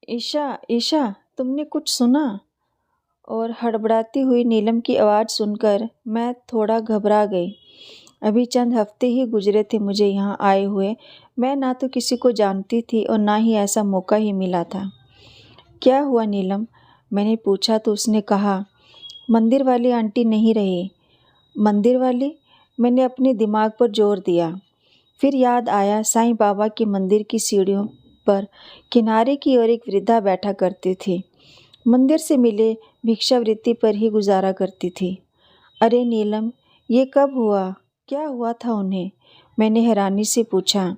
ईशा, ईशा, तुमने कुछ सुना? और हड़बड़ाती हुई नीलम की आवाज़ सुनकर मैं थोड़ा घबरा गई। अभी चंद हफ्ते ही गुजरे थे मुझे यहाँ आए हुए। मैं ना तो किसी को जानती थी और ना ही ऐसा मौका ही मिला था। क्या हुआ नीलम? मैंने पूछा तो उसने कहा, मंदिर वाली आंटी नहीं रही। मंदिर वाली? मैंने अपने दिमाग पर जोर दिया। फिर याद आया साईं बाबा के मंदिर की सीढ़ियों पर किनारे की ओर एक वृद्धा बैठा करती थी। मंदिर से मिले भिक्षावृत्ति पर ही गुजारा करती थी। अरे नीलम, ये कब हुआ? क्या हुआ था उन्हें? मैंने हैरानी से पूछा।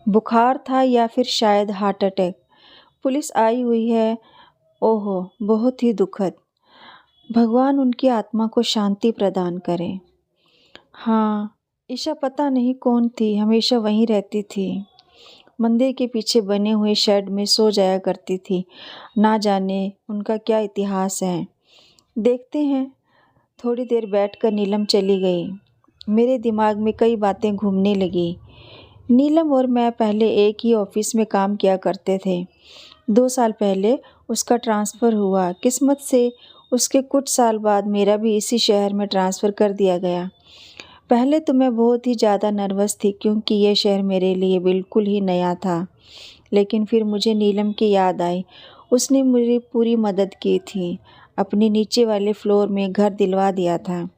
बुखार था या फिर शायद हार्ट अटैक? पुलिस आई हुई है। ओहो, बहुत ही दुखद। भगवान उनकी आत्मा को शांति प्रदान करे। हाँ, ईशा पता नहीं कौन थी, हमेशा वहीं रहती थी। मंदिर के पीछे बने हुए शेड में सो जाया करती थी। ना जाने उनका क्या इतिहास है। देखते हैं। थोड़ी देर बैठकर नीलम चली गई। मेरे दिमाग में कई बातें घूमने लगी। नीलम और मैं पहले एक ही ऑफिस में काम किया करते थे। 2 साल पहले उसका ट्रांसफ़र हुआ। किस्मत से उसके कुछ साल बाद मेरा भी इसी शहर में ट्रांसफ़र कर दिया गया। पहले तो मैं बहुत ही ज़्यादा नर्वस थी क्योंकि ये शहर मेरे लिए बिल्कुल ही नया था। लेकिन फिर मुझे नीलम की याद आई। उसने मेरी पूरी मदद की थी। अपने नीचे वाले फ्लोर में घर दिलवा दिया था।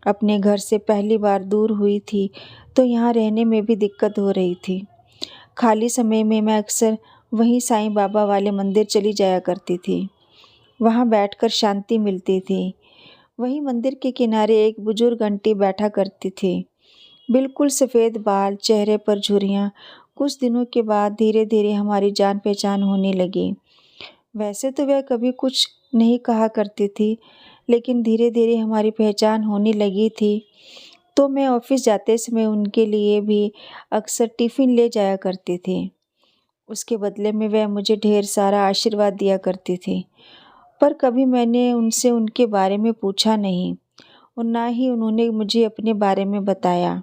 अपने घर से पहली बार दूर हुई थी तो यहाँ रहने में भी दिक्कत हो रही थी। खाली समय में मैं अक्सर वहीं साईं बाबा वाले मंदिर चली जाया करती थी। वहाँ बैठकर शांति मिलती थी। वहीं मंदिर के किनारे एक बुजुर्ग आंटी बैठा करती थी। बिल्कुल सफ़ेद बाल, चेहरे पर झुर्रियाँ। कुछ दिनों के बाद धीरे धीरे हमारी जान पहचान होने लगी। वैसे तो वह कभी कुछ नहीं कहा करती थी, लेकिन धीरे धीरे हमारी पहचान होने लगी थी। तो मैं ऑफिस जाते समय उनके लिए भी अक्सर टिफ़िन ले जाया करती थी। उसके बदले में वह मुझे ढेर सारा आशीर्वाद दिया करती थी। पर कभी मैंने उनसे उनके बारे में पूछा नहीं और ना ही उन्होंने मुझे अपने बारे में बताया।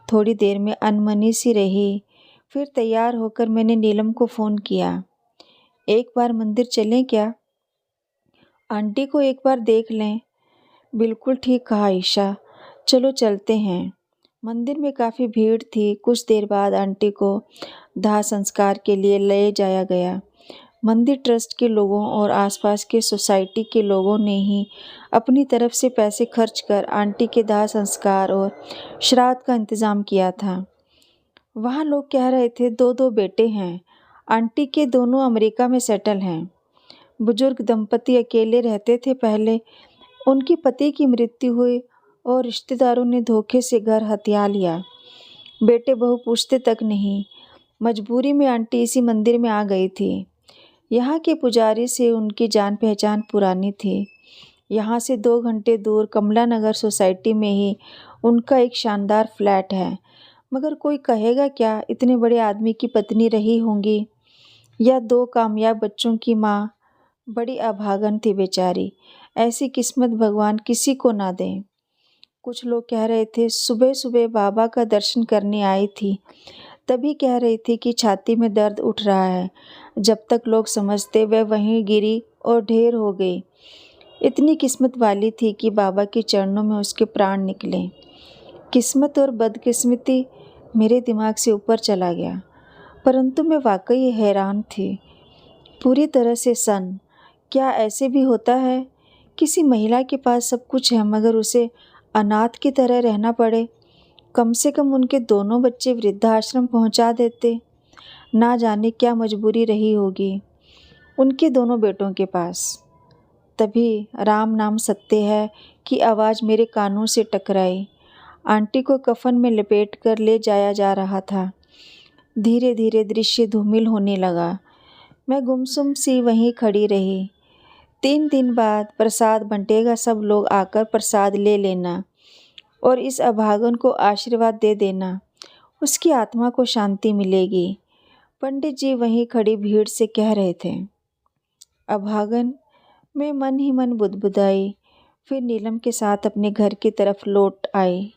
थोड़ी देर में अनमनी सी रही। फिर तैयार होकर मैंने नीलम को फ़ोन किया। एक बार मंदिर चलें क्या? आंटी को एक बार देख लें। बिल्कुल ठीक कहा ईशा, चलो चलते हैं। मंदिर में काफ़ी भीड़ थी। कुछ देर बाद आंटी को दाह संस्कार के लिए ले जाया गया। मंदिर ट्रस्ट के लोगों और आसपास के सोसाइटी के लोगों ने ही अपनी तरफ से पैसे खर्च कर आंटी के दाह संस्कार और श्राद्ध का इंतज़ाम किया था। वहाँ लोग कह रहे थे 2-2 बेटे हैं। आंटी के दोनों अमेरिका में सेटल हैं। बुजुर्ग दंपति अकेले रहते थे पहले। उनकी पति की मृत्यु हुई और रिश्तेदारों ने धोखे से घर हथिया लिया। बेटे बहू पूछते तक नहीं। मजबूरी में आंटी इसी मंदिर में आ गई थी। यहाँ के पुजारी से उनकी जान पहचान पुरानी थी। यहाँ से 2 घंटे दूर कमला नगर सोसाइटी में ही उनका एक शानदार फ्लैट है। मगर कोई कहेगा क्या, इतने बड़े आदमी की पत्नी रही होंगी या 2 कामयाब बच्चों की माँ। बड़ी अभागन थी बेचारी। ऐसी किस्मत भगवान किसी को ना दे। कुछ लोग कह रहे थे सुबह सुबह बाबा का दर्शन करने आई थी, तभी कह रही थी कि छाती में दर्द उठ रहा है। जब तक लोग समझते वह वहीं गिरी और ढेर हो गई। इतनी किस्मत वाली थी कि बाबा के चरणों में उसके प्राण निकले। किस्मत और बदकिस्मती मेरे दिमाग से ऊपर चला गया, परंतु मैं वाकई हैरान थी, पूरी तरह से सन्न। क्या ऐसे भी होता है? किसी महिला के पास सब कुछ है मगर उसे अनाथ की तरह रहना पड़े। कम से कम उनके दोनों बच्चे वृद्धाश्रम पहुंचा देते। ना जाने क्या मजबूरी रही होगी उनके दोनों बेटों के पास। तभी राम नाम सत्य है की आवाज़ मेरे कानों से टकराई। आंटी को कफन में लपेट कर ले जाया जा रहा था। धीरे धीरे दृश्य धूमिल होने लगा। मैं गुमसुम सी वहीं खड़ी रही। 3 दिन बाद प्रसाद बंटेगा, सब लोग आकर प्रसाद ले लेना और इस अभागन को आशीर्वाद दे देना। उसकी आत्मा को शांति मिलेगी। पंडित जी वहीं खड़ी भीड़ से कह रहे थे। अभागन, मैं मन ही मन बुदबुदाई। फिर नीलम के साथ अपने घर की तरफ लौट आई।